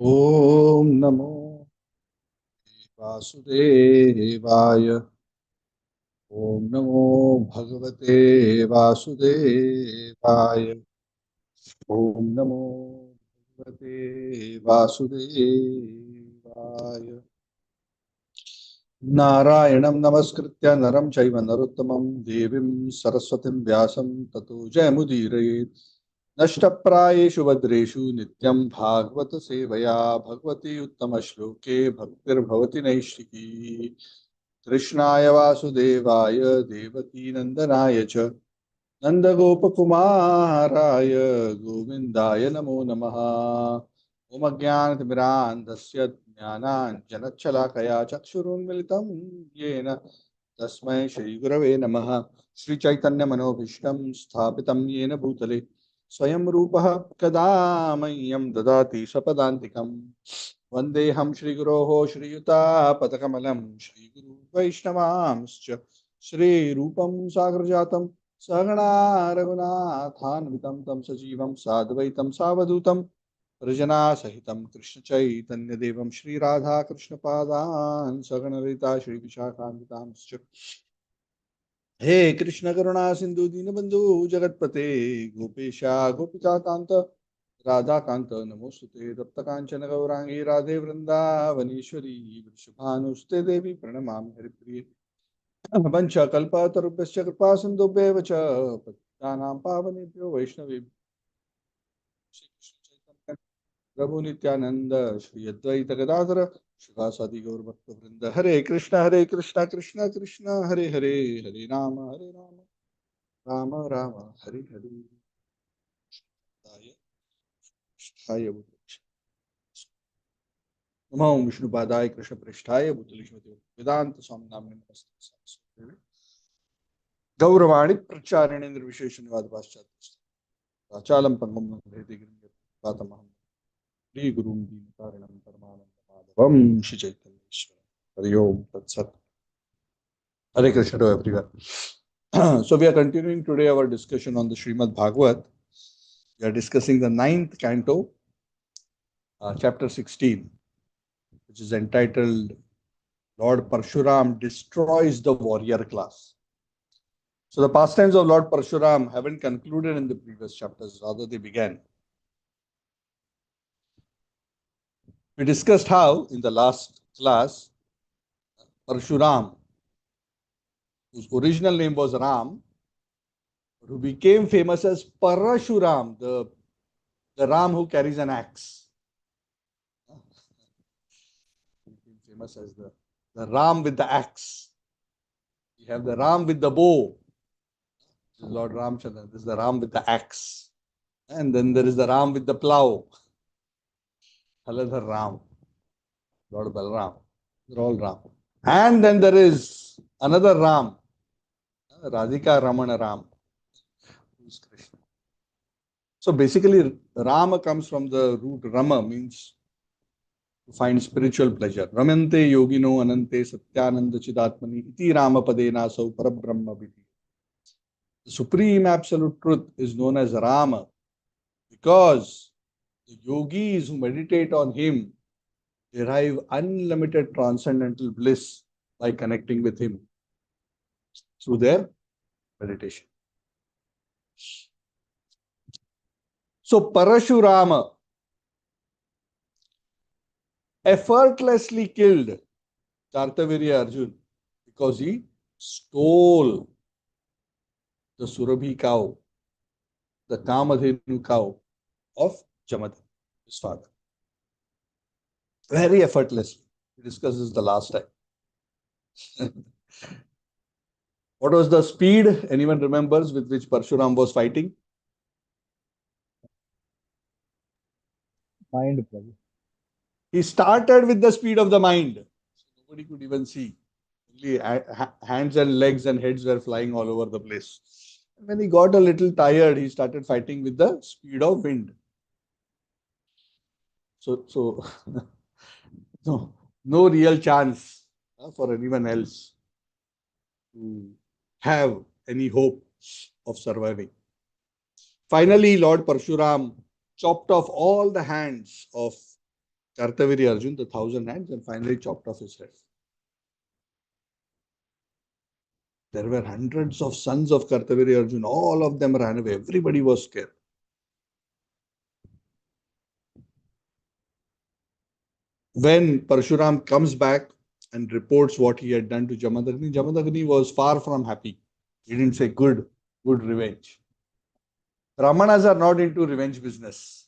Om Namo Vasudevaya. Om Namo Bhagavate Vasudevaya. Om Namo Bhagavate Vasudevaya. Narayanam Namaskritya Naram Chaiva Narottamam Devim Saraswatim Vyasam Tato Jayamudire. नष्टप्रायेषु भद्रेषु नित्यं भागवत सेवया भगवती उत्तम श्लोके भक्तिर्भवति नैष्ठिकी कृष्णाय वासुदेवाय देवकी नंदनाय च नन्दगोपकुमाराय गोविन्दाय नमो नमः। ओम अज्ञानतिमिरान्धस्य ज्ञानाञ्जनच्छलाकया चक्षुरुन्मिलितं येन तस्मै श्रीगुरवे नमः। श्रीचैतन्यमनोभीष्टं स्थापितं येन भूतले स्वयं रूपः कदा मह्यं ददाति स्वपदान्तिकं वन्देऽहं श्रीगुरोः श्रीयुतापदकमलं श्रीगुरु वैष्णवांश्च श्रीरूपं सागरजातं सहगणा रघुनाथान्वितं तं सजीवं साद्वैतं सावधूतं प्रजनासहितं कृष्णचैतन्यदेवं श्रीराधाकृष्णपादान् सगणललिता श्रीविशाखान्वितांश्च हे कृष्ण करुणा सिंधु दीनबंधु जगतपते गोपेशा गोपिका कांत राधा कांत नमोस्तुते तप्त कांचन गौरांगी राधे वृंदावनेश्वरी वृषभानुस्ते देवी प्रणमामि हरिप्रिये पंचकल्पतरुभ्यश्च कृपा सिन्धुभ्येव च पतितानां पावनेभ्यो वैष्णवेभ्यो श्रीकृष्ण चैतन्य प्रभु नित्यानंद श्री अद्वैत गदाधर शिवासादि गौर भक्त वृंद हरे कृष्णा कृष्णा कृष्णा हरे हरे हरे राम राम राम हरे हरे पृष्ठाय नमो विष्णुपादाय कृष्ण पृष्ठाय भूतले वेदांत स्वामी नाम्ने नमस्ते सरस्वती गौरवाणी प्रचारिणे निर्विशेष निवाद पाश्चात्य वाचालं पंगुं लंघयते गिरिं पातमहं श्री गुरुं दीनकारणं परमानंद माधवं श्री चैतन्येश्वर हरि ओम तत्सत हरे Krishna to everyone. So we are continuing today our discussion on the Srimad Bhagavat. We are discussing the ninth canto, chapter 16, which is entitled Lord Parshuram Destroys the Warrior Class. So the pastimes of Lord Parshuram haven't concluded in the previous chapters, rather they began. We discussed how in the last class, Parshuram, whose original name was Ram, who became famous as Parashuram, the Ram who carries an axe. Famous as the Ram with the axe. We have the Ram with the bow. This is Lord Ramchandra. This is the Ram with the axe. And then there is the Ram with the plow. Haladhar Ram. Lord Balram. They're all Ram. And then there is another Ram. Radhika Ramana Ram. Who's Krishna. So basically, Rama comes from the root Rama, means to find spiritual pleasure. Ramante yogino anante satyananda chidatmani iti Rama padena sau parabrahma vidhi. The supreme absolute truth is known as Rama because the yogis who meditate on him derive unlimited transcendental bliss by connecting with him through their meditation. So Parashurama effortlessly killed Kartavirya Arjun because he stole the Surabhi cow, the Kamadhenu cow of Jamadhan, his father. Very effortlessly. We discussed this the last time. What was the speed? Anyone remembers with which Parshuram was fighting? Mind, Prabhu. He started with the speed of the mind. Nobody could even see. Only hands and legs and heads were flying all over the place. And when he got a little tired, he started fighting with the speed of wind. So no real chance for anyone else to have any hope of surviving. Finally, Lord Parshuram chopped off all the hands of Kartaviri Arjun, the 1,000 hands, and finally chopped off his head. There were hundreds of sons of Kartaviri Arjun. All of them ran away. Everybody was scared. When Parshuram comes back and reports what he had done to Jamadagni, Jamadagni was far from happy. He didn't say, good revenge. Brahmanas are not into revenge business.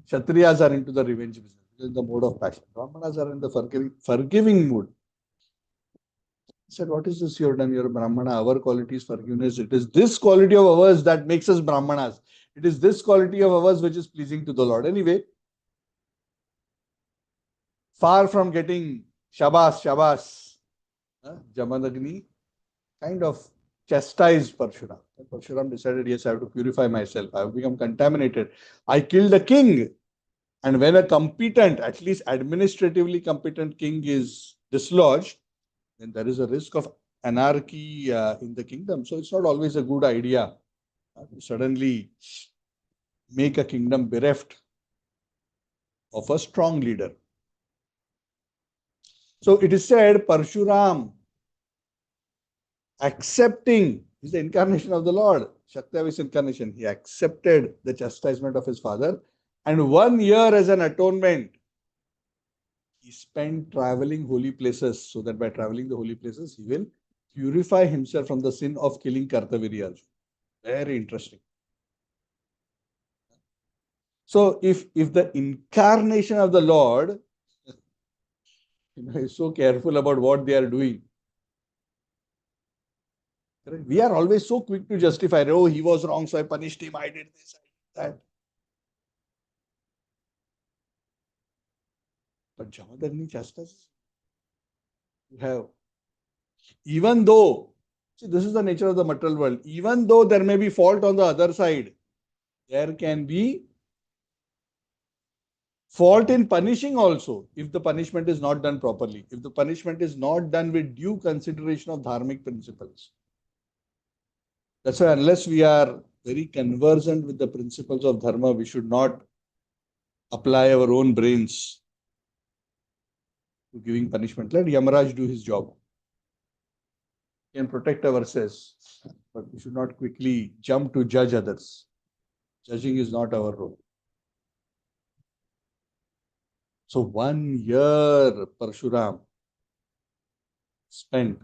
Kshatriyas are into the revenge business. It is the mode of passion. Brahmanas are in the forgiving mood. He said, what is this you have done? You're a Brahmana. Our quality is forgiveness. It is this quality of ours that makes us Brahmanas. It is this quality of ours which is pleasing to the Lord. Anyway, far from getting Shabas, Jamadagni kind of chastised Parshuram. Parshuram decided, yes, I have to purify myself. I have become contaminated. I killed a king. And when a competent, at least administratively competent king is dislodged, then there is a risk of anarchy in the kingdom. So it's not always a good idea to suddenly make a kingdom bereft of a strong leader. So it is said, Parshuram accepting, is the incarnation of the Lord, Shaktavis incarnation. He accepted the chastisement of his father, and 1 year as an atonement, he spent traveling holy places, so that by traveling the holy places, he will purify himself from the sin of killing Kartaviri Arjun. Very interesting. So if the incarnation of the Lord is so careful about what they are doing, we are always so quick to justify, oh, he was wrong, so I punished him, I did this, I did that. But Jamadagni chastises. You have, even though, see, this is the nature of the material world, even though there may be fault on the other side, there can be fault in punishing also, if the punishment is not done properly, if the punishment is not done with due consideration of dharmic principles. That's why unless we are very conversant with the principles of dharma, we should not apply our own brains to giving punishment. Let Yamaraj do his job. He can protect ourselves, but we should not quickly jump to judge others. Judging is not our role. So 1 year Parshuram spent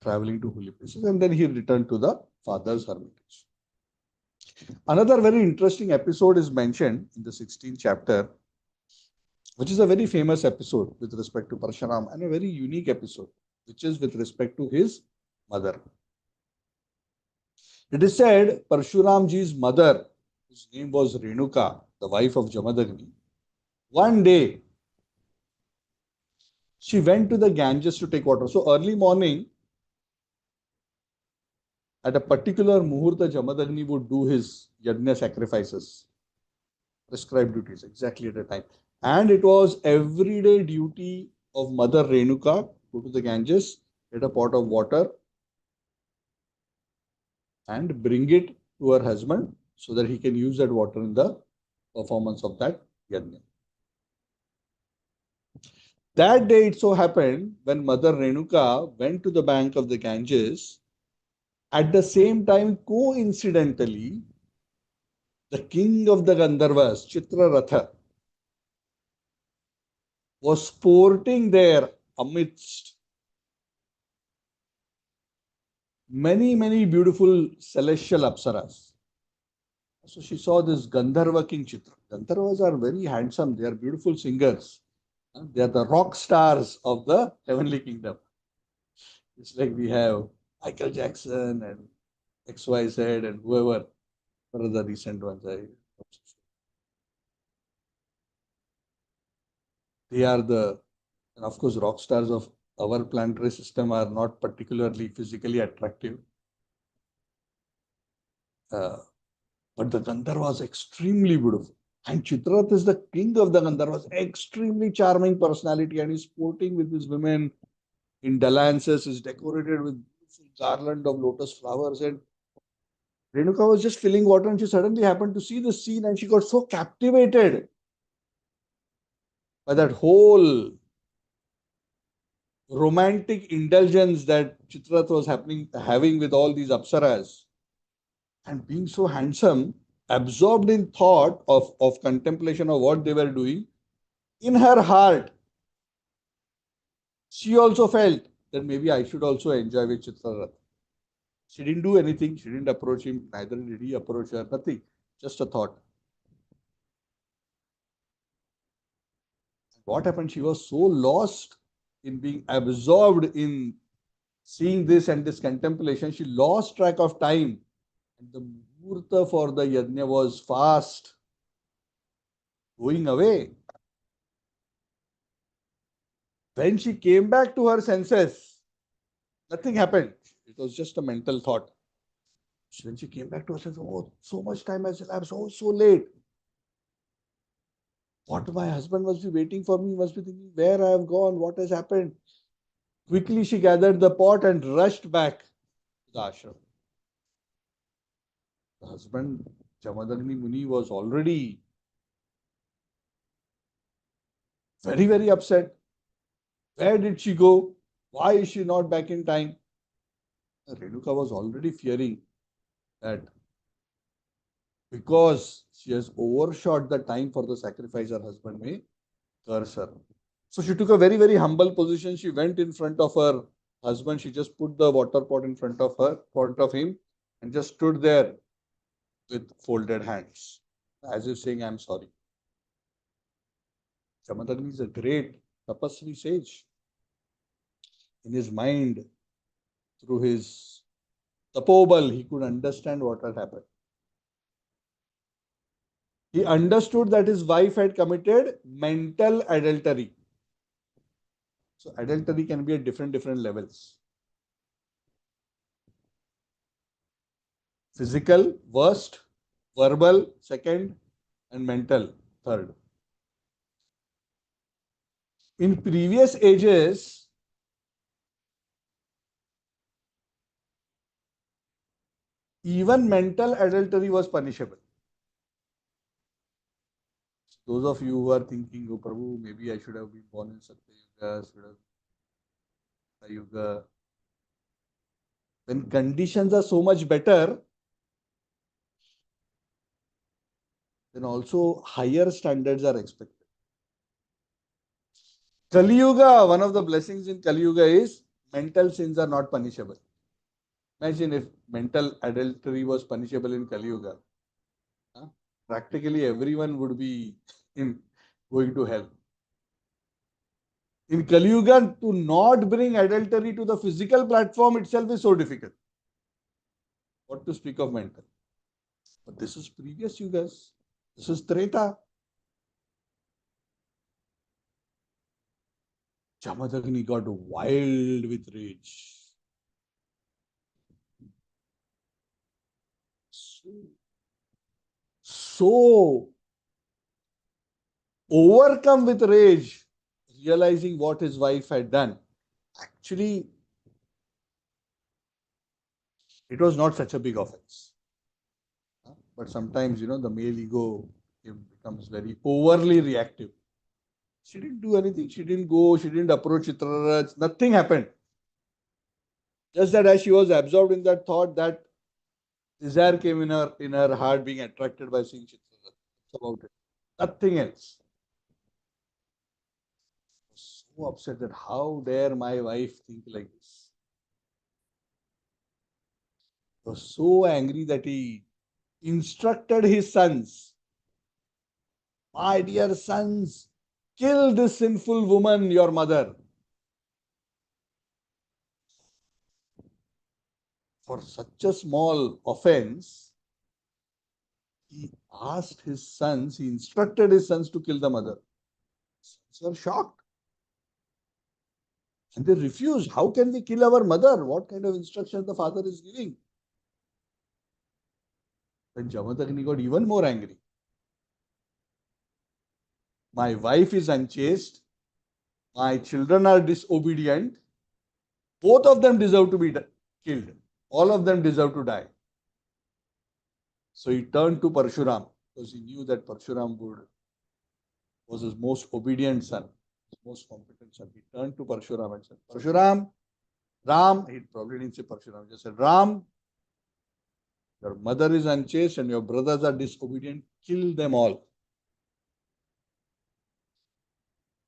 traveling to holy places, and then he returned to the father's hermitage. Another very interesting episode is mentioned in the 16th chapter, which is a very famous episode with respect to Parshuram, and a very unique episode, which is with respect to his mother. It is said Parshuramji's mother, whose name was Renuka, the wife of Jamadagni, one day she went to the Ganges to take water. So early morning, at a particular muhurta, Jamadagni would do his yajna sacrifices, prescribed duties, exactly at a time. And it was everyday duty of Mother Renuka, go to the Ganges, get a pot of water, and bring it to her husband so that he can use that water in the performance of that yajna. That day it so happened, when Mother Renuka went to the bank of the Ganges, at the same time, coincidentally, the king of the Gandharvas, Chitraratha, was sporting there amidst many beautiful celestial apsaras. So she saw this Gandharva king Chitra. Gandharvas are very handsome. They are beautiful singers. They are the rock stars of the heavenly kingdom. It's like we have Michael Jackson and XYZ and whoever. What are the recent ones? They are the, and of course, rock stars of our planetary system are not particularly physically attractive. But the Gandharva was extremely beautiful. And Chitrath is the king of the Gandharvas, extremely charming personality, and he's sporting with his women in dalliances, is decorated with beautiful garland of lotus flowers, and Renuka was just filling water and she suddenly happened to see the scene and she got so captivated by that whole romantic indulgence that Chitrath was having with all these apsaras. And being so handsome, absorbed in thought of contemplation of what they were doing, in her heart, she also felt that maybe I should also enjoy with Chitrath. She didn't do anything, she didn't approach him, neither did he approach her, nothing, just a thought. What happened? She was so lost in being absorbed in seeing this and this contemplation, she lost track of time. And the muhurta for the yajna was fast going away. When she came back to her senses, nothing happened. It was just a mental thought. When she came back to her senses, oh, so much time has elapsed, so late. What, my husband must be waiting for me, must be thinking where I have gone, what has happened. Quickly she gathered the pot and rushed back to the ashram. The husband, Jamadagni Muni, was already very, very upset. Where did she go? Why is she not back in time? Renuka was already fearing that because she has overshot the time for the sacrifice, her husband may curse her. So she took a very, very humble position. She went in front of her husband. She just put the water pot in front of him, and just stood there with folded hands, as if saying, I'm sorry. Jamadagni is a great tapasvi sage. In his mind, through his tapobal, he could understand what had happened. He understood that his wife had committed mental adultery. So adultery can be at different levels. Physical, worst; verbal, second; and mental, third. In previous ages, even mental adultery was punishable. Those of you who are thinking, oh Prabhu, maybe I should have been born in Satya Yuga, should have Yuga. When conditions are so much better, then also higher standards are expected. Kali Yuga, one of the blessings in Kali Yuga is mental sins are not punishable. Imagine if mental adultery was punishable in Kali Yuga. Practically everyone would be going to hell. In Kali Yuga, to not bring adultery to the physical platform itself is so difficult. What to speak of mental? But this is previous Yugas. This is Treta. Jamadagni got wild with rage. So overcome with rage, realizing what his wife had done. Actually, it was not such a big offense. But sometimes, the male ego becomes very overly reactive. She didn't do anything. She didn't go. She didn't approach Chitraraj. Nothing happened. Just that as she was absorbed in that thought, that desire came in her heart, being attracted by seeing Chitraraj. That's about it. Nothing else. So upset that how dare my wife think like this. He was so angry that he instructed his sons, my dear sons, kill this sinful woman, your mother. For such a small offense, he instructed his sons to kill the mother. Sons were shocked. And they refused. How can we kill our mother? What kind of instruction the father is giving? Then Jamadagni got even more angry. My wife is unchaste. My children are disobedient. Both of them deserve to be killed. All of them deserve to die. So he turned to Parshuram because he knew that Parshuram was his most obedient son, his most competent son. He turned to Parshuram and said, Parshuram, Ram, he probably didn't say Parshuram, he just said, Ram, your mother is unchaste and your brothers are disobedient. Kill them all.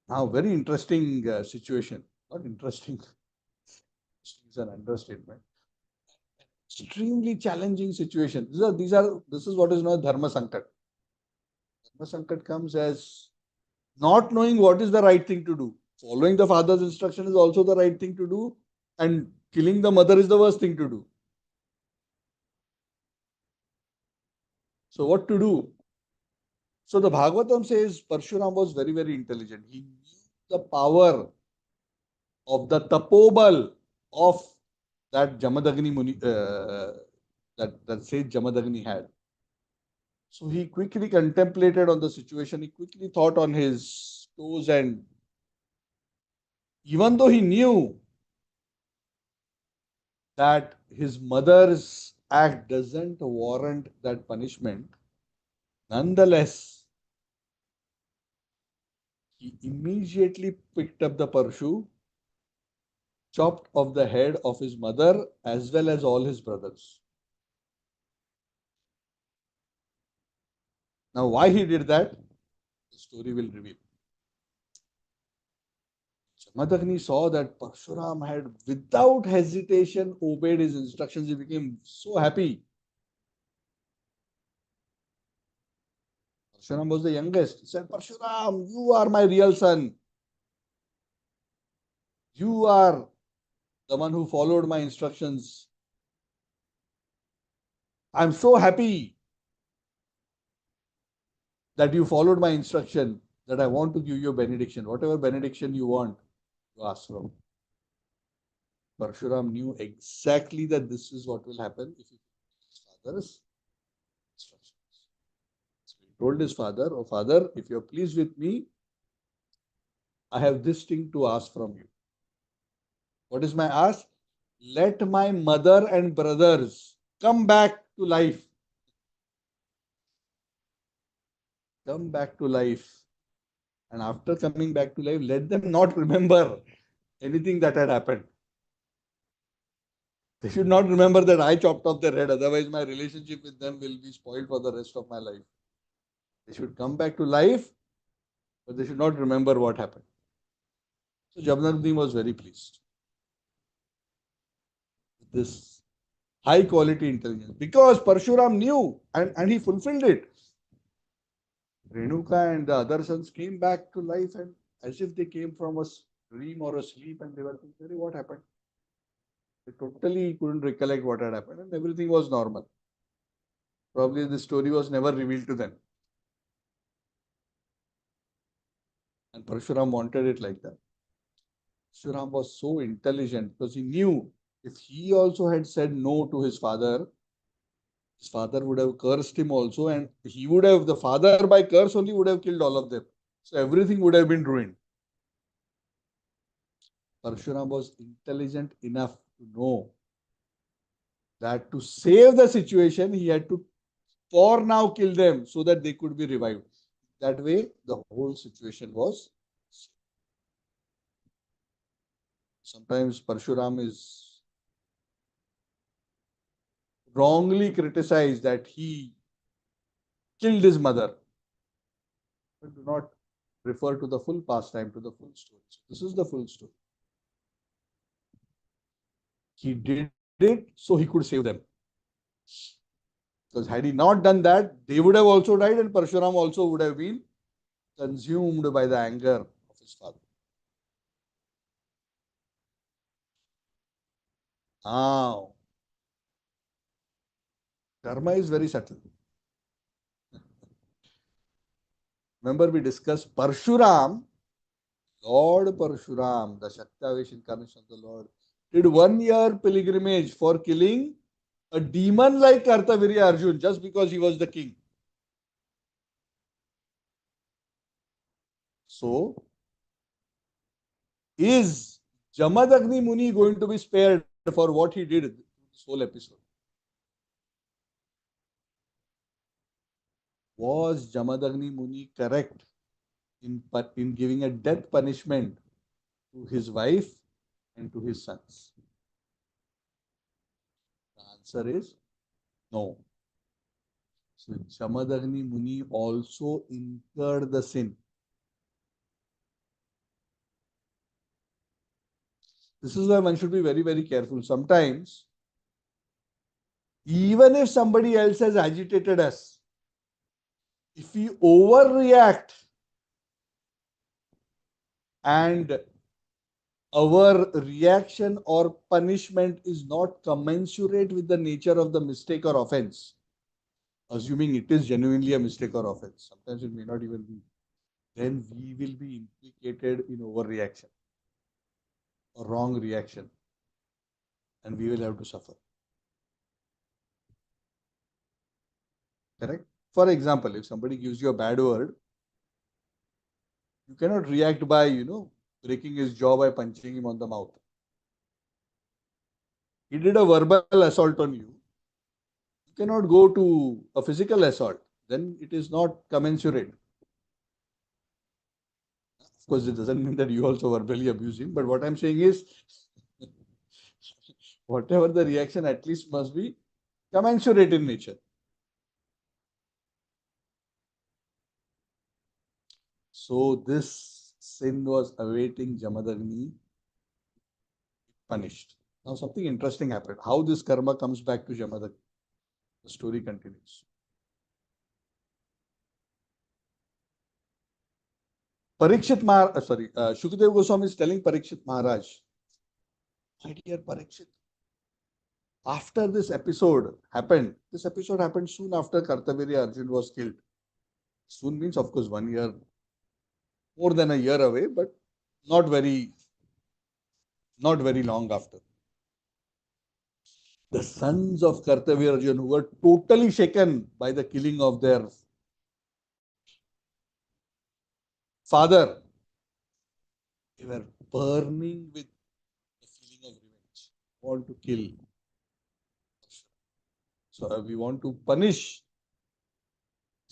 Now, very interesting situation. Not interesting. It's an understatement. Extremely challenging situation. This is what is known as Dharma Sankat. Dharma Sankat comes as not knowing what is the right thing to do. Following the father's instruction is also the right thing to do, and killing the mother is the worst thing to do. So, what to do? So, the Bhagavatam says Parshuram was very, very intelligent. He knew the power of the tapobal of that Jamadagni Muni, that sage Jamadagni had. So he quickly contemplated on the situation. He quickly thought on his toes, and even though he knew that his mother's act doesn't warrant that punishment, nonetheless, he immediately picked up the Parshu, chopped off the head of his mother as well as all his brothers. Now, why he did that, the story will reveal. Jamadagni saw that Parshuram had, without hesitation, obeyed his instructions. He became so happy. Parshuram was the youngest. He said, Parshuram, you are my real son. You are the one who followed my instructions. I'm so happy that you followed my instruction, that I want to give you a benediction. Whatever benediction you want, you ask from. Parshuram knew exactly that this is what will happen if he follows his father's instructions. So he told his father, oh father, if you're pleased with me, I have this thing to ask from you. What is my ask? Let my mother and brothers come back to life. Come back to life. And after coming back to life, let them not remember anything that had happened. They should not remember that I chopped off their head, otherwise my relationship with them will be spoiled for the rest of my life. They should come back to life, but they should not remember what happened. So Jamadagni was very pleased with this high quality intelligence because Parshuram knew and he fulfilled it. Renuka and the other sons came back to life and as if they came from a dream or a sleep and they were thinking, what happened? They totally couldn't recollect what had happened and everything was normal. Probably the story was never revealed to them. And Parshuram wanted it like that. Parshuram was so intelligent because he knew if he also had said no to his father would have cursed him also, and he would have, the father by curse only would have killed all of them. So everything would have been ruined. Parshuram was intelligent enough to know that to save the situation, he had to for now kill them so that they could be revived. That way, the whole situation was. Sometimes Parshuram is wrongly criticized that he killed his mother. But do not refer to the full pastime, to the full story. So this is the full story. He did it so he could save them. Because had he not done that, they would have also died and Parshuram also would have been consumed by the anger of his father. Now, karma is very subtle. Remember we discussed Parshuram, Lord Parshuram, the Shaktavesh incarnation of the Lord, did 1 year pilgrimage for killing a demon like Kartavirya Arjun just because he was the king. So, is Jamadagni Muni going to be spared for what he did this whole episode? Was Jamadagni Muni correct in giving a death punishment to his wife and to his sons? The answer is no. So Jamadagni Muni also incurred the sin. This is why one should be very, very careful. Sometimes, even if somebody else has agitated us, if we overreact and our reaction or punishment is not commensurate with the nature of the mistake or offense, assuming it is genuinely a mistake or offense, sometimes it may not even be, then we will be implicated in overreaction or wrong reaction and we will have to suffer. Correct? For example, if somebody gives you a bad word, you cannot react by, breaking his jaw by punching him on the mouth. He did a verbal assault on you. You cannot go to a physical assault. Then it is not commensurate. Of course, it doesn't mean that you also verbally abuse him. But what I'm saying is, whatever the reaction at least must be commensurate in nature. So this sin was awaiting Jamadagni punished. Now something interesting happened. How this karma comes back to Jamadagni? The story continues. Shukdev Goswami is telling Parikshit Maharaj, my dear Parikshit, after this episode happened soon after Kartavirya Arjun was killed. Soon means, of course, 1 year, more than a year away, but not very long after. The sons of Kartavirya Arjun, who were totally shaken by the killing of their father, they were burning with the feeling of revenge. Want to kill. So we want to punish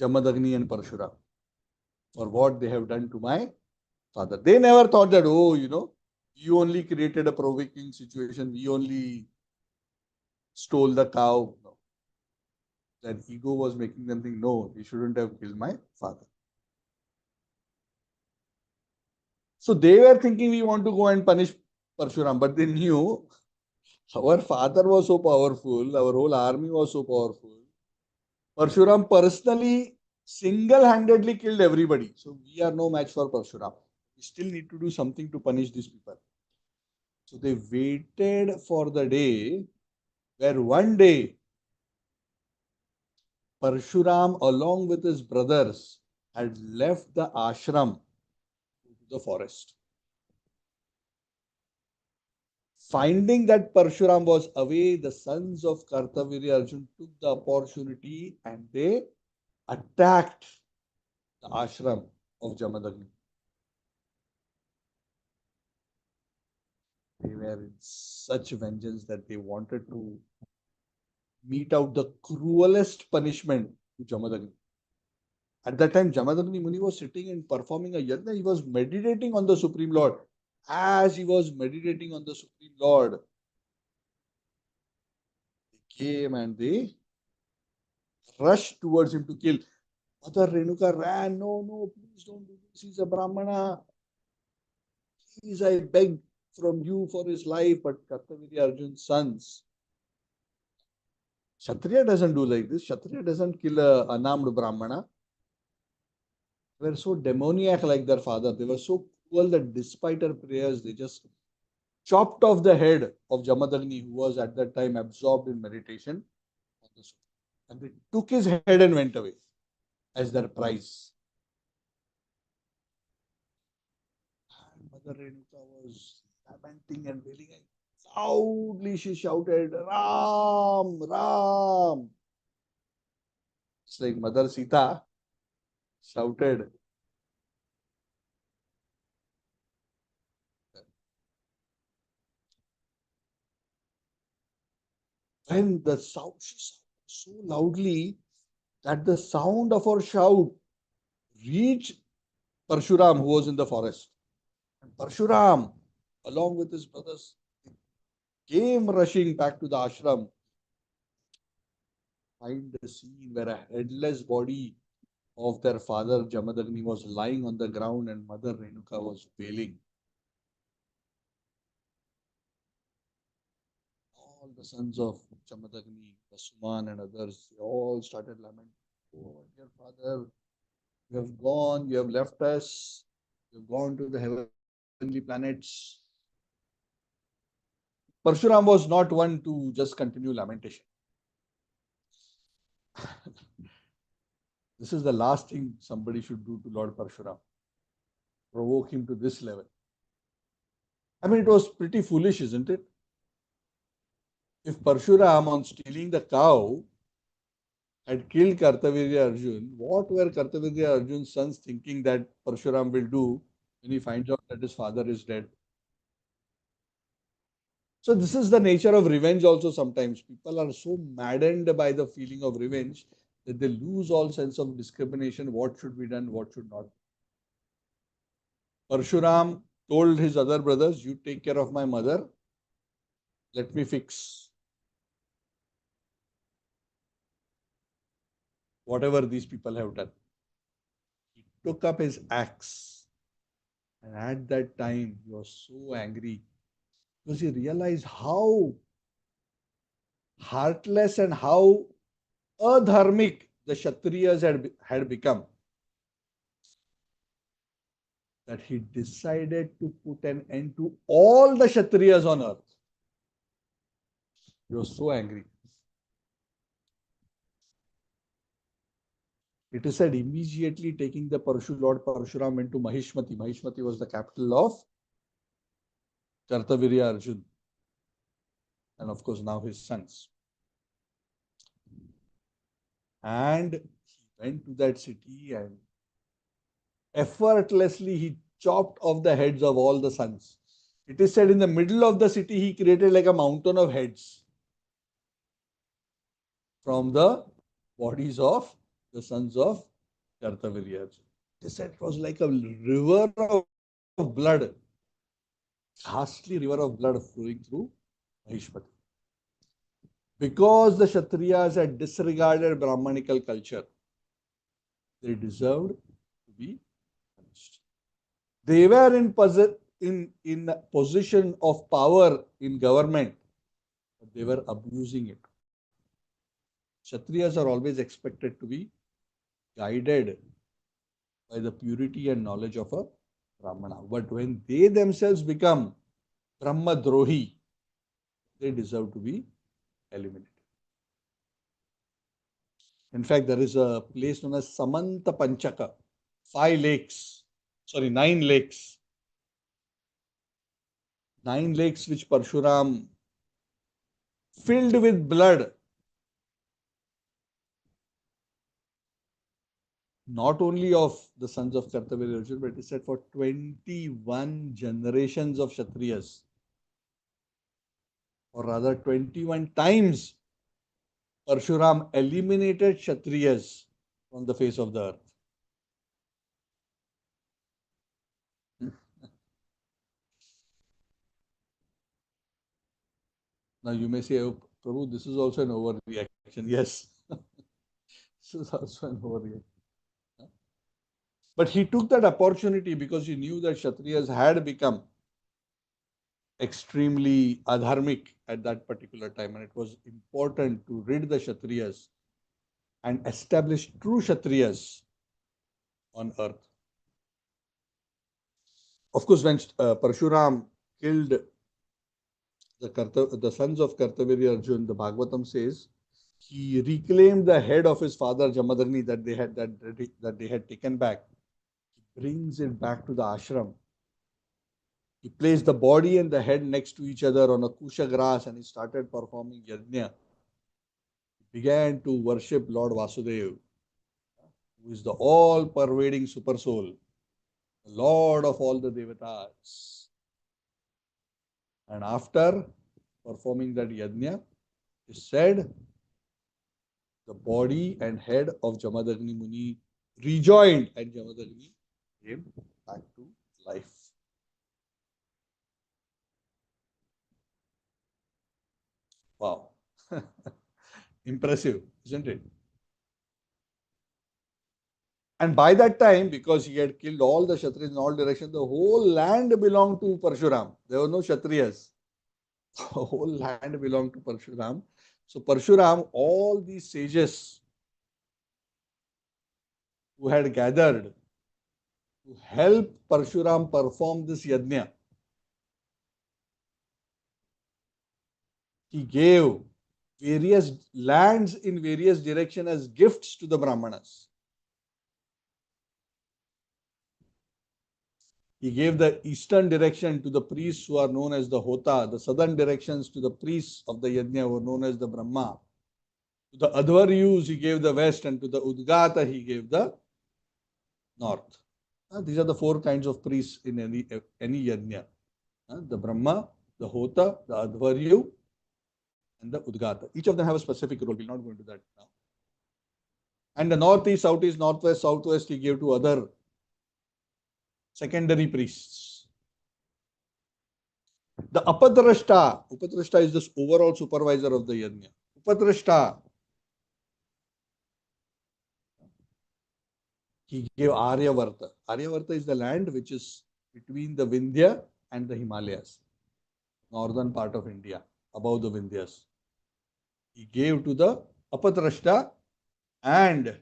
Jamadagni and Parashuram for what they have done to my father. They never thought that, you only created a provoking situation, we only stole the cow. No. That ego was making them think, no, he shouldn't have killed my father. So they were thinking we want to go and punish Parshuram, but they knew our father was so powerful, our whole army was so powerful. Parshuram personally, single-handedly killed everybody. So we are no match for Parshuram. We still need to do something to punish these people. So they waited for the day where one day Parshuram, along with his brothers, had left the ashram to the forest. Finding that Parshuram was away, the sons of Kartavirya Arjun took the opportunity and they attacked the ashram of Jamadagni. They were in such vengeance that they wanted to mete out the cruelest punishment to Jamadagni. At that time, Jamadagni Muni was sitting and performing a yajna. He was meditating on the Supreme Lord. As he was meditating on the Supreme Lord, they came and they rushed towards him to kill. Mother Renuka ran. No, no, please don't do this. He's a Brahmana. Please, I beg from you for his life. But Kartavirya Arjun's sons, Kshatriya doesn't do like this. Kshatriya doesn't kill a unarmed Brahmana. They were so demoniac like their father. They were so cruel that despite her prayers, they just chopped off the head of Jamadagni, who was at that time absorbed in meditation. And they took his head and went away as their prize. And Mother Renuka was lamenting and wailing. Loudly she shouted, Ram, Ram. It's like Mother Sita shouted. When the sound, she shouted so loudly that the sound of our shout reached Parshuram, who was in the forest. And Parshuram, along with his brothers, came rushing back to the ashram. Find a scene where a headless body of their father Jamadagni was lying on the ground and mother Renuka was wailing. All the sons of Jamadagni, Vasuman and others, they all started lamenting. Oh, dear father, you have gone, you have left us, you have gone to the heavenly planets. Parshuram was not one to just continue lamentation. This is the last thing somebody should do to Lord Parshuram. Provoke him to this level. I mean, it was pretty foolish, isn't it? If Parshuram, on stealing the cow, had killed Kartavirya Arjun, what were Kartavirya Arjun's sons thinking that Parshuram will do when he finds out that his father is dead? So this is the nature of revenge also sometimes. People are so maddened by the feeling of revenge that they lose all sense of discrimination, what should be done, what should not. Parshuram told his other brothers, you take care of my mother, let me fix whatever these people have done. He took up his axe, and at that time he was so angry because he realized how heartless and how adharmic the Kshatriyas had become, that he decided to put an end to all the Kshatriyas on earth. He was so angry. It is said immediately taking the Lord Parashuram went to Mahishmati. Mahishmati was the capital of Kartavirya Arjun. And of course, now his sons. And he went to that city and effortlessly he chopped off the heads of all the sons. It is said in the middle of the city, he created like a mountain of heads from the bodies of the sons of Kartavirya. They said it was like a river of blood, ghastly river of blood flowing through Mahishmati. Because the Kshatriyas had disregarded Brahmanical culture, they deserved to be punished. They were in position of power in government, but they were abusing it. Kshatriyas are always expected to be guided by the purity and knowledge of a Brahmana. But when they themselves become Brahma Drohi, they deserve to be eliminated. In fact, there is a place known as Samanta Panchaka, 9 lakes. 9 lakes which Parshuram filled with blood, not only of the sons of Kartavirya Arjun, but it is said for 21 generations of Kshatriyas, or rather 21 times Parshuram eliminated Kshatriyas from the face of the earth. Now you may say, oh, Prabhu, this is also an overreaction. Yes, this is also an overreaction. But he took that opportunity because he knew that Kshatriyas had become extremely adharmic at that particular time, and it was important to rid the Kshatriyas and establish true Kshatriyas on earth. Of course, when Parshuram killed the sons of Kartavirya Arjun, the Bhagavatam says he reclaimed the head of his father Jamadagni that they had taken back. He brings it back to the ashram. He placed the body and the head next to each other on a kusha grass and he started performing yajna. He began to worship Lord Vasudeva, who is the all-pervading super soul, the Lord of all the devatas. And after performing that yajna, he said the body and head of Jamadagni Muni rejoined and Jamadagni came back to life. Wow. Impressive, isn't it? And by that time, because he had killed all the Kshatriyas in all directions, the whole land belonged to Parashuram. There were no Kshatriyas. The whole land belonged to Parashuram. So Parashuram, all these sages who had gathered to help Parashuram perform this yajna, he gave various lands in various directions as gifts to the Brahmanas. He gave the eastern direction to the priests who are known as the Hota, the southern directions to the priests of the Yajna who are known as the Brahma. To the Advaryus he gave the west, and to the Udgata he gave the north. These are the four kinds of priests in any Yajna. The Brahma, the Hota, the Advaryu, and the Udgata. Each of them have a specific role. We'll not go into that now. And the northeast, southeast, northwest, southwest he gave to other secondary priests. The Upadrashta is this overall supervisor of the Yajna. Upadrashta, he gave Aryavarta. Aryavarta is the land which is between the Vindhya and the Himalayas, northern part of India, above the Vindhyas. He gave to the Apadrashta, and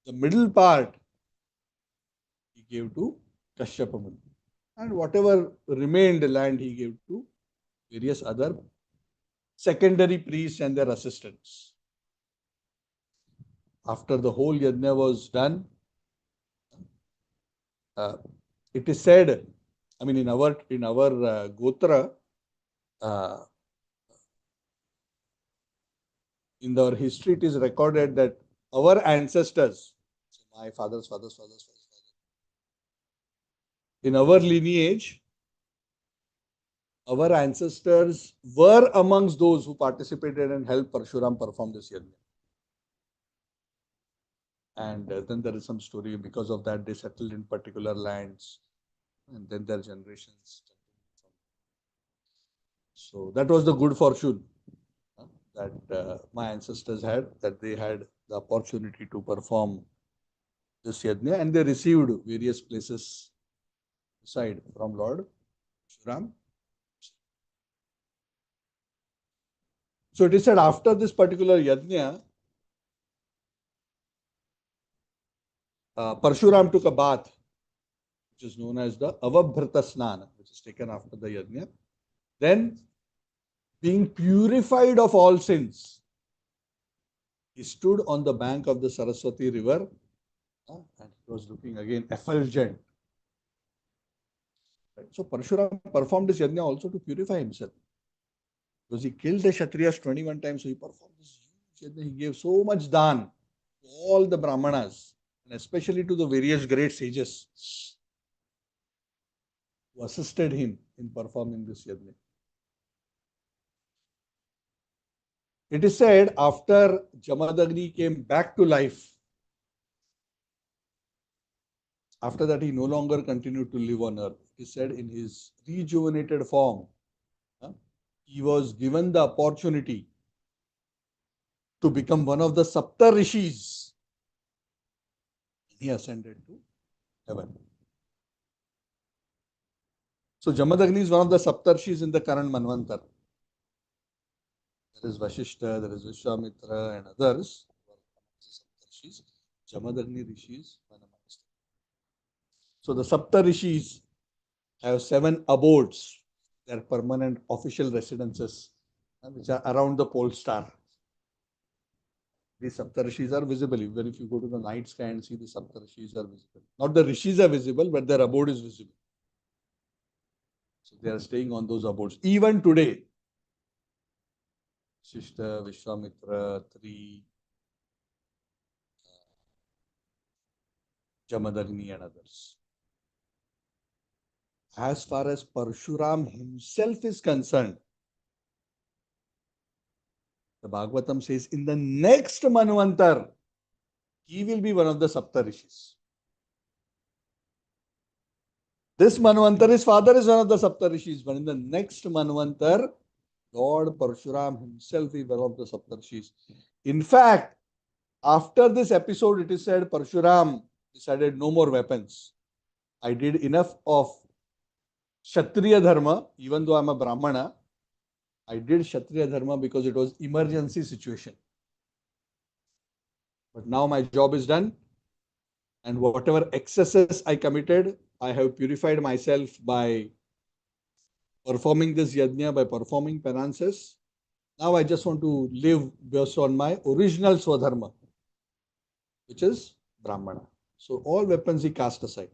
the middle part he gave to Kashyapa Muni. And whatever remained land he gave to various other secondary priests and their assistants. After the whole yajna was done, it is said, I mean, in our Gotra, in our history, it is recorded that our ancestors, my father's father's father's father, in our lineage, our ancestors were amongst those who participated and helped Parashuram perform this yajna. And then there is some story, because of that they settled in particular lands, and then their generations. So that was the good fortune that my ancestors had, that they had the opportunity to perform this yajna, and they received various places aside from Lord Parashuram. So it is said after this particular yajna, Parashuram took a bath, which is known as the Avabhrita Snana, which is taken after the yajna. Then, being purified of all sins, he stood on the bank of the Saraswati river and he was looking again effulgent. So Parashuram performed this yajna also to purify himself. Because he killed the Kshatriyas 21 times, so he performed this huge yajna. He gave so much dan to all the Brahmanas, and especially to the various great sages who assisted him in performing this yajna. It is said after Jamadagni came back to life, after that he no longer continued to live on earth. It is said in his rejuvenated form, he was given the opportunity to become one of the Sapta Rishis. He ascended to heaven. So Jamadagni is one of the Saptarshis in the current Manvantar. There is Vashishta, there is Vishwamitra and others. Saptarshis. Jamadagni Rishis. So the Sapta Rishis have 7 abodes, their permanent official residences, which are around the pole star. These Sapta Rishis are visible. Even if you go to the night sky and see the Sapta Rishis are visible. Not the Rishis are visible, but their abode is visible. So they are staying on those abodes. Even today, Shishta, Vishwamitra, Tri, Jamadagni and others. As far as Parashuram himself is concerned, The Bhagavatam says in the next Manvantar, he will be one of the Saptarishis. This Manvantar, father is one of the Saptarishis, but in the next Manvantar, Lord Parashuram himself is one of the Saptarishis. In fact, after this episode, it is said Parashuram decided no more weapons. I did enough of Kshatriya Dharma, even though I am a Brahmana. I did Kshatriya Dharma because it was emergency situation. But now my job is done, and whatever excesses I committed, I have purified myself by performing this yajna, by performing penances. Now I just want to live based on my original Swadharma, which is Brahmana. So all weapons he cast aside.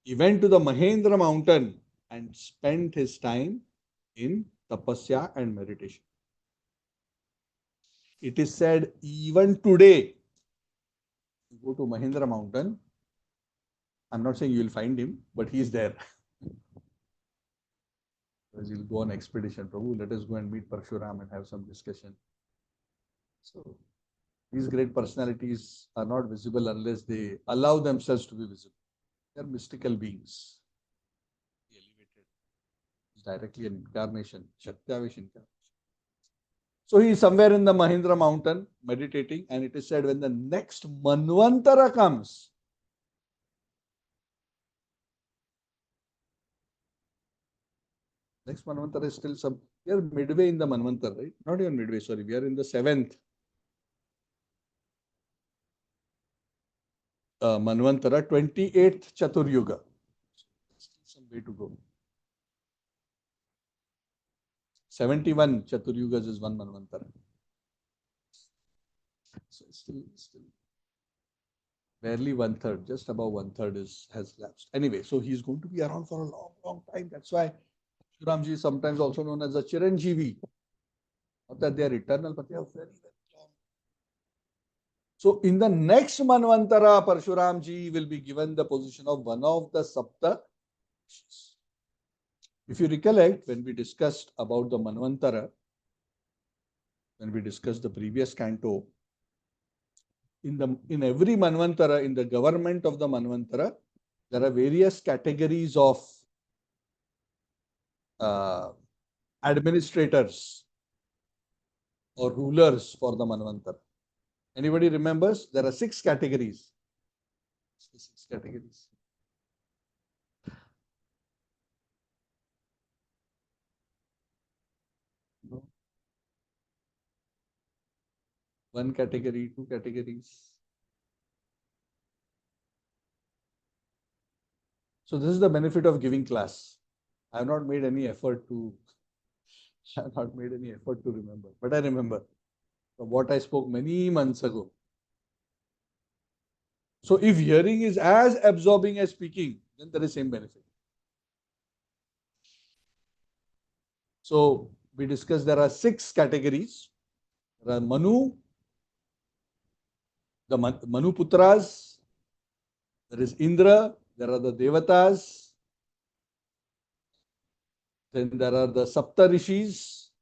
He went to the Mahendra mountain and spent his time in tapasya and meditation. It is said even today, you go to Mahendra mountain, I'm not saying you will find him, but he is there. Because he'll go on expedition. Prabhu, let us go and meet Parashuram and have some discussion. So these great personalities are not visible unless they allow themselves to be visible. They are mystical beings. Elevated. It's directly an incarnation, Shakti-avish incarnation. So he is somewhere in the Mahendra mountain meditating, and it is said when the next Manvantara comes, next Manvantara is still some, we are midway in the Manvantara, right? Not even midway, sorry, we are in the 7th Manvantara, 28th Chaturyuga. Still some way to go. 71 Chaturyugas is one Manvantara. So still barely 1/3, just above 1/3 has lapsed. Anyway, so he's going to be around for a long, long time. That's why Parashuramji is sometimes also known as a Chiranjeevi. Not that they are eternal, but they are very, very long. So in the next Manvantara, Parashuramji will be given the position of one of the Sapta. If you recollect, when we discussed about the Manvantara, when we discussed the previous canto, in every Manvantara, in the government of the Manvantara, there are various categories of administrators or rulers for the Manvantara. Anybody remembers? There are 6 categories. 6 categories. No. 1 category, 2 categories. So this is the benefit of giving class. I have not made any effort to remember, but I remember from what I spoke many months ago. So if hearing is as absorbing as speaking, then there is same benefit. So we discussed there are 6 categories. There are Manu, the Manu Putras, there is Indra, there are the Devatas, then there are the Sapta Rishis,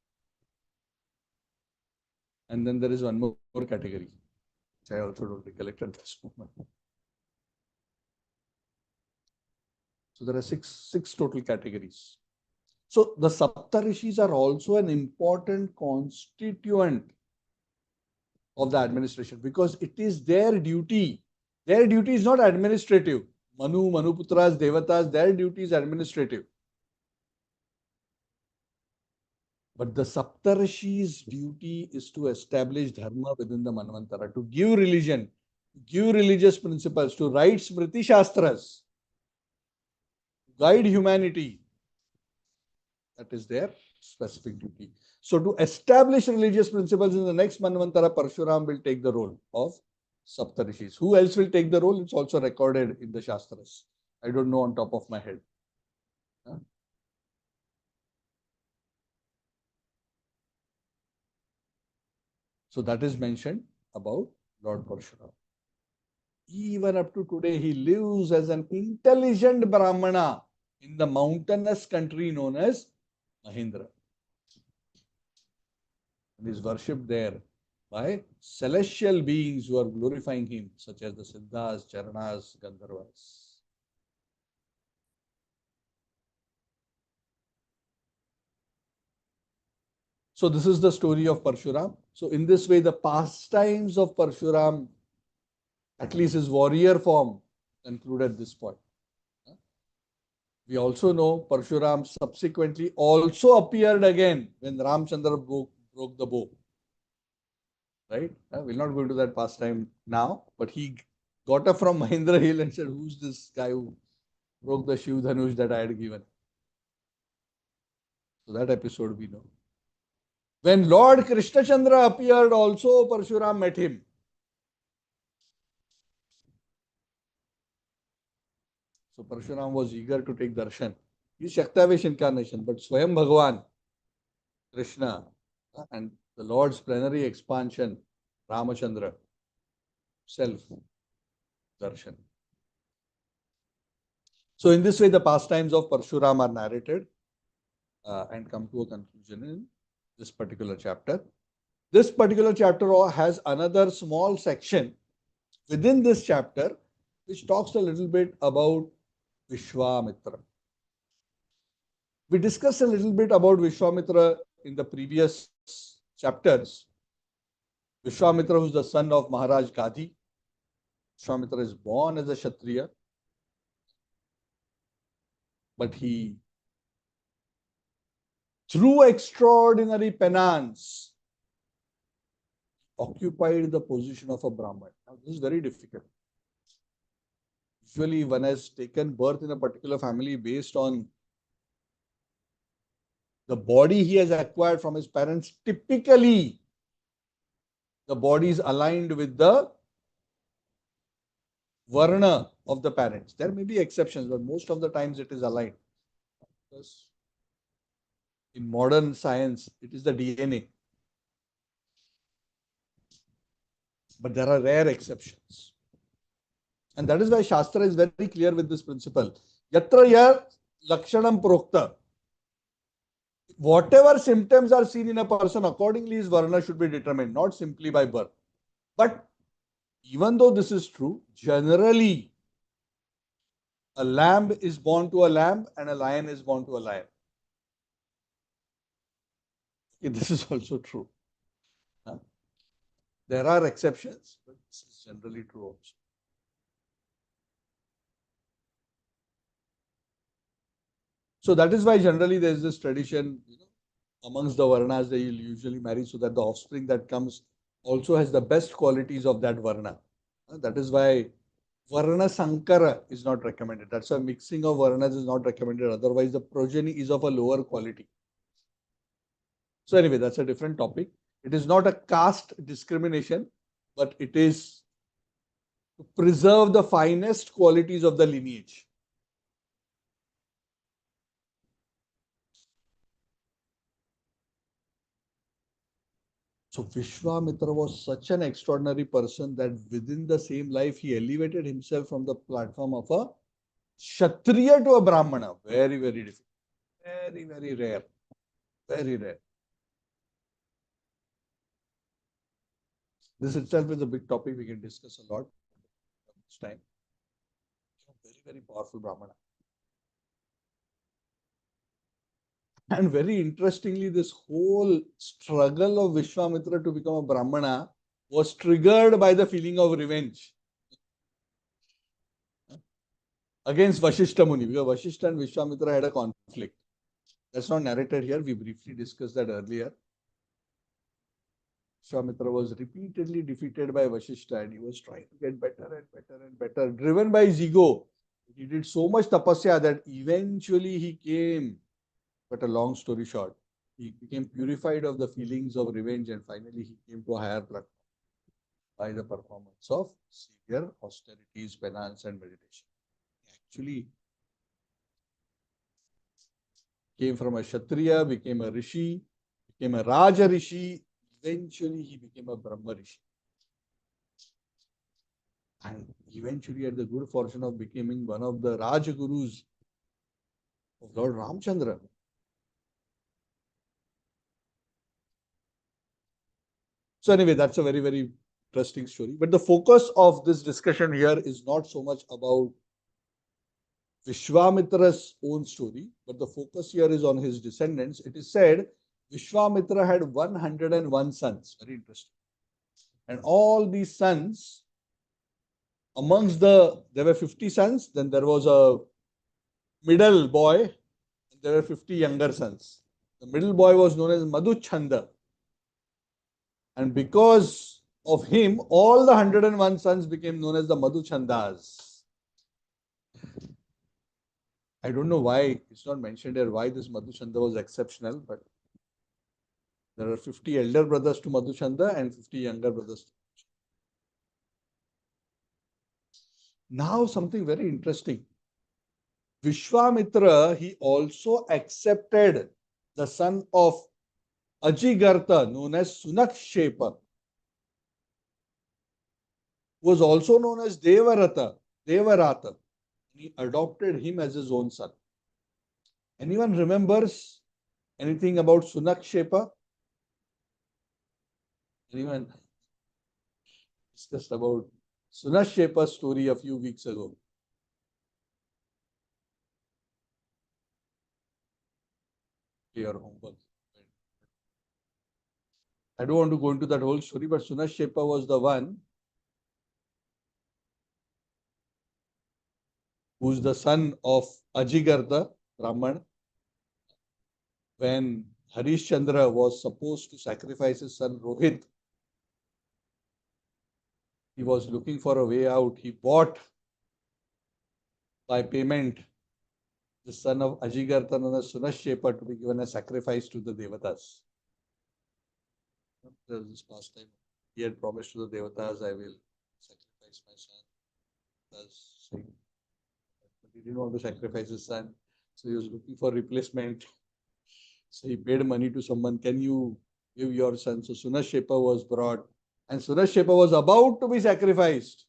and then there is one more category, which I also don't recollect at this moment. So there are six total categories. So the Sapta Rishis are also an important constituent of the administration because it is their duty. Their duty is not administrative. Manu, Manuputras, Devatas, their duty is administrative. But the Saptarshis' duty is to establish dharma within the Manvantara, to give religion, to give religious principles, to write Smriti Shastras, to guide humanity. That is their specific duty. So to establish religious principles in the next Manvantara, Parashuram will take the role of Saptarshis. Who else will take the role? It's also recorded in the Shastras. I don't know on top of my head. So that is mentioned about Lord Parashuram. Even up to today, he lives as an intelligent Brahmana in the mountainous country known as Mahendra. and is worshipped there by celestial beings who are glorifying him, such as the Siddhas, Charanas, Gandharvas. So this is the story of Parshuram. So in this way, the pastimes of Parshuram, at least his warrior form, conclude at this point. We also know Parshuram subsequently also appeared again when Ramchandra broke the bow. Right? We'll not go into that pastime now, but he got up from Mahendra Hill and said, who's this guy who broke the Shiv Dhanush that I had given? So that episode we know. When Lord Krishna Chandra appeared also, Parshuram met him. So Parshuram was eager to take darshan. He's Shaktavesh incarnation, but Swayam Bhagavan, Krishna, and the Lord's plenary expansion, Ramachandra, self, darshan. So in this way, the pastimes of Parshuram are narrated and come to a conclusion in this particular chapter. This particular chapter has another small section within this chapter which talks a little bit about Vishwamitra. We discussed a little bit about Vishwamitra in the previous chapters. Vishwamitra, who is the son of Maharaj Gadhi. Vishwamitra is born as a Kshatriya, but he, through extraordinary penance, occupied the position of a Brahman. Now, this is very difficult. Usually, one has taken birth in a particular family based on the body he has acquired from his parents. Typically, the body is aligned with the Varna of the parents. There may be exceptions, but most of the times it is aligned. Because in modern science, it is the DNA. But there are rare exceptions. And that is why Shastra is very clear with this principle. Yatra ya lakshanam prokta. Whatever symptoms are seen in a person, accordingly his Varna should be determined, not simply by birth. But even though this is true, generally a lamb is born to a lamb and a lion is born to a lion. Okay, this is also true. There are exceptions, but this is generally true also. So that is why generally there is this tradition, amongst the Varnas, they will usually marry so that the offspring that comes also has the best qualities of that Varna. That is why Varna Sankara is not recommended. That's why mixing of Varnas is not recommended. Otherwise, the progeny is of a lower quality. So anyway, that's a different topic. It is not a caste discrimination, but it is to preserve the finest qualities of the lineage. So Vishwamitra was such an extraordinary person that within the same life, he elevated himself from the platform of a Kshatriya to a Brahmana. Very, very difficult. Very, very rare. Very rare. This itself is a big topic we can discuss a lot next time. Very, very powerful Brahmana. And very interestingly, this whole struggle of Vishwamitra to become a Brahmana was triggered by the feeling of revenge against Vashishta Muni, because Vashishta and Vishwamitra had a conflict. That's not narrated here. We briefly discussed that earlier. Vishwamitra was repeatedly defeated by Vashishta and he was trying to get better and better and better, driven by his ego. He did so much tapasya that eventually he came, but a long story short, he became purified of the feelings of revenge and finally he came to a higher platform by the performance of severe austerities, penance and meditation. He actually came from a Kshatriya, became a Rishi, became a Raja Rishi, eventually he became a Brahma Rishi. And eventually had the good fortune of becoming one of the Rajagurus of Lord Ramchandra. So anyway, that's a very, very interesting story. But the focus of this discussion here is not so much about Vishwamitra's own story, but the focus here is on his descendants. It is said Vishwamitra had 101 sons. Very interesting. And all these sons, there were 50 sons, then there was a middle boy, and there were 50 younger sons. The middle boy was known as Madhuchanda. And because of him, all the 101 sons became known as the Madhuchandas. I don't know why it's not mentioned here why this Madhuchanda was exceptional, but there are 50 elder brothers to Madhuchanda and 50 younger brothers. Now something very interesting. Vishwamitra, he also accepted the son of Ajigartha, known as Sunakshepa, who was also known as Devarata. He adopted him as his own son. Anyone remembers anything about Sunakshepa? Anyone discussed about Sunakshepa's story a few weeks ago? Your homework. I don't want to go into that whole story, but Sunakshepa was the one who's the son of Ajigartha, Brahman. When Harishchandra was supposed to sacrifice his son Rohit, he was looking for a way out. He bought by payment the son of Ajigartha known as Sunakshepa to be given as sacrifice to the Devatas. There was this past time. He had promised to the Devatas, I will sacrifice my son. But he didn't want to sacrifice his son. So he was looking for replacement. So he paid money to someone. Can you give your son? So Sunakshepa was brought. And Sunakshepa was about to be sacrificed.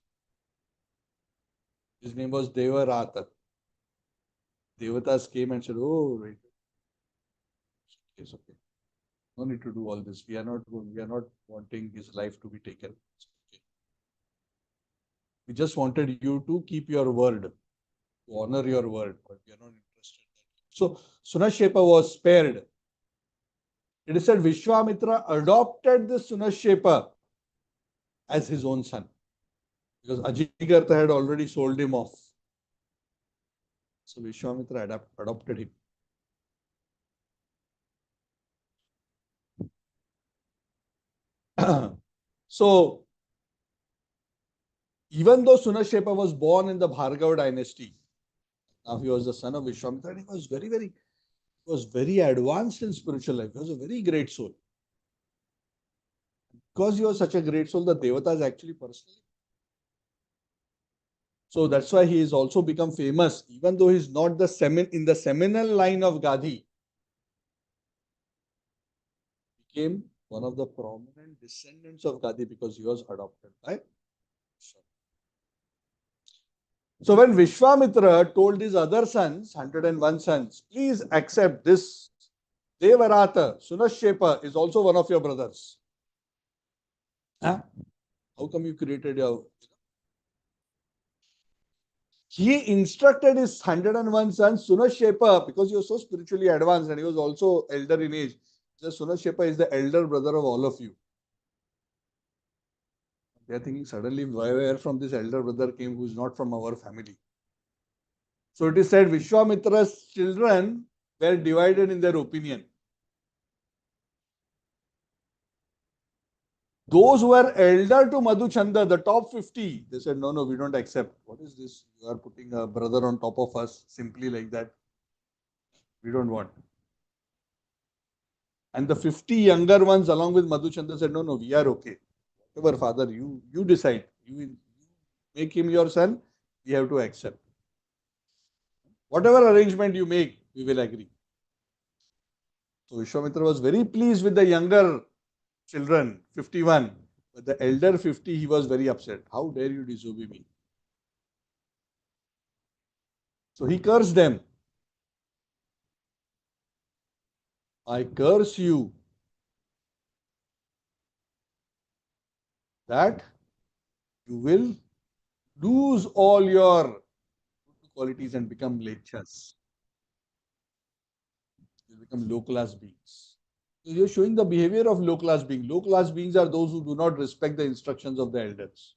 His name was Devarata. Devatas came and said, oh, right. It's okay. No need to do all this. We are not wanting his life to be taken. Okay. We just wanted you to keep your word, to honor your word, but we are not interested. So Sunakshepa was spared. It is said Vishwamitra adopted this Sunakshepa as his own son because Ajigartha had already sold him off. So Vishwamitra adopted him. So, even though Sunakshepa was born in the Bhargava dynasty, now he was the son of Vishwamitra, and he was very advanced in spiritual life. He was a very great soul. Because he was such a great soul, the Devatas actually personally. So that's why he has also become famous, even though he's not in the seminal line of Gadhi. Became one of the prominent descendants of Gadhi because he was adopted by Vishwamitra. So when Vishwamitra told his other sons, 101 sons, please accept this Devarata, Sunakshepa is also one of your brothers. Huh? How come you created your... He instructed his 101 sons, Sunakshepa, because he was so spiritually advanced and he was also elder in age. So Sunakshepa is the elder brother of all of you. They are thinking suddenly where from this elder brother came who is not from our family. So it is said Vishwamitra's children were divided in their opinion. Those who were elder to Madhuchanda, the top 50, they said, no, we don't accept. What is this? You are putting a brother on top of us simply like that. We don't want. And the 50 younger ones along with Madhuchanda said, no, we are okay. Whatever, father, you decide. You make him your son, we have to accept. Whatever arrangement you make, we will agree. So Vishwamitra was very pleased with the younger children, 51. But the elder 50, he was very upset. How dare you disobey me? So he cursed them. I curse you. that you will lose all your qualities and become lechas. You become low class beings. So you're showing the behavior of low class beings. Low class beings are those who do not respect the instructions of the elders.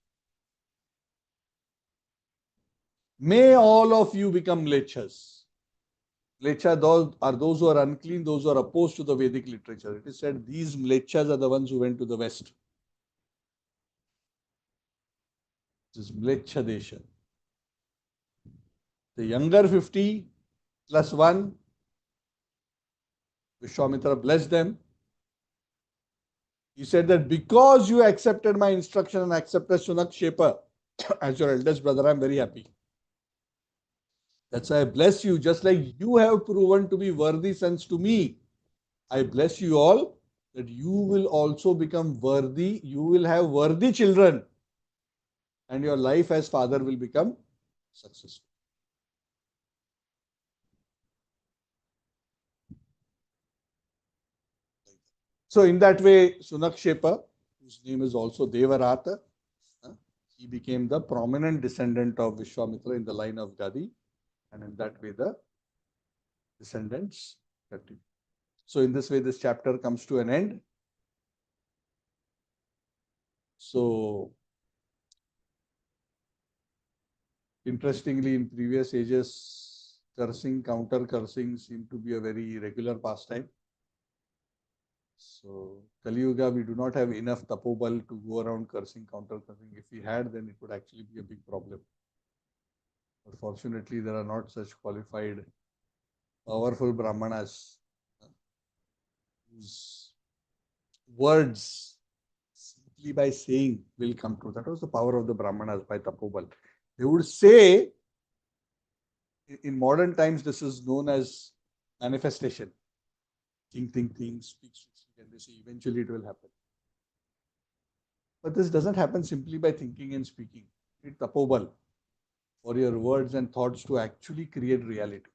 May all of you become lechas. Lecha are those who are unclean, those who are opposed to the Vedic literature. It is said these lechas are the ones who went to the West. This is Mlecha Desha. The younger 50 plus 1, Vishwamitra blessed them. He said that because you accepted my instruction and accepted Sunakshepa as your eldest brother, I am very happy. That's why I bless you, just like you have proven to be worthy sons to me. I bless you all that you will also become worthy. You will have worthy children. And your life as father will become successful. So in that way, Sunakshepa, whose name is also Devarata, he became the prominent descendant of Vishwamitra in the line of Gadi. And in that way, the descendants continue. So in this way, this chapter comes to an end. So interestingly, in previous ages, cursing, counter cursing seemed to be a very regular pastime. So Kali Yuga, we do not have enough tapobal to go around cursing, counter cursing. If we had, then it would actually be a big problem. But fortunately, there are not such qualified, powerful Brahmanas whose words simply by saying will come true. That was the power of the Brahmanas by tapobal. They would say, in modern times, this is known as manifestation. Think, speak, and they say eventually it will happen. But this doesn't happen simply by thinking and speaking. It's tapobal for your words and thoughts to actually create reality.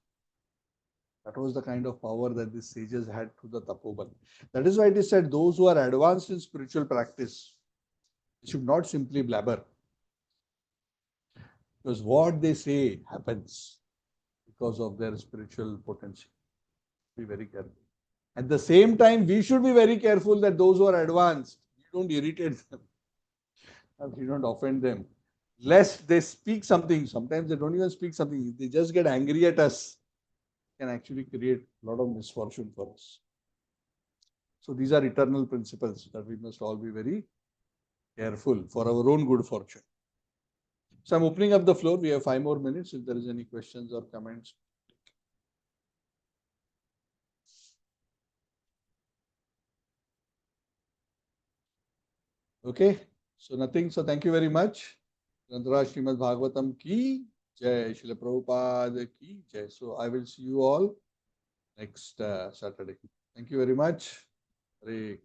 That was the kind of power that the sages had through the tapobal. That is why it is said those who are advanced in spiritual practice should not simply blabber. Because what they say happens because of their spiritual potential. Be very careful. At the same time, we should be very careful that those who are advanced, we don't irritate them. We don't offend them. Lest they speak something. Sometimes they don't even speak something. They just get angry at us. It can actually create a lot of misfortune for us. So these are eternal principles that we must all be very careful for our own good fortune. So I'm opening up the floor. We have 5 more minutes. If there is any questions or comments. Okay. So nothing. So thank you very much. Grantharaj Srimad Bhagavatam ki jai, Srila Prabhupada ki jai. So I will see you all next Saturday. Thank you very much. Hare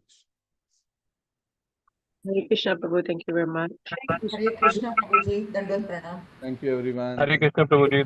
Krishna Prabhu, thank you very much. Hare Krishna Prabhuji, Dandavat Pranam. Thank you everyone. Hare Krishna Prabhuji.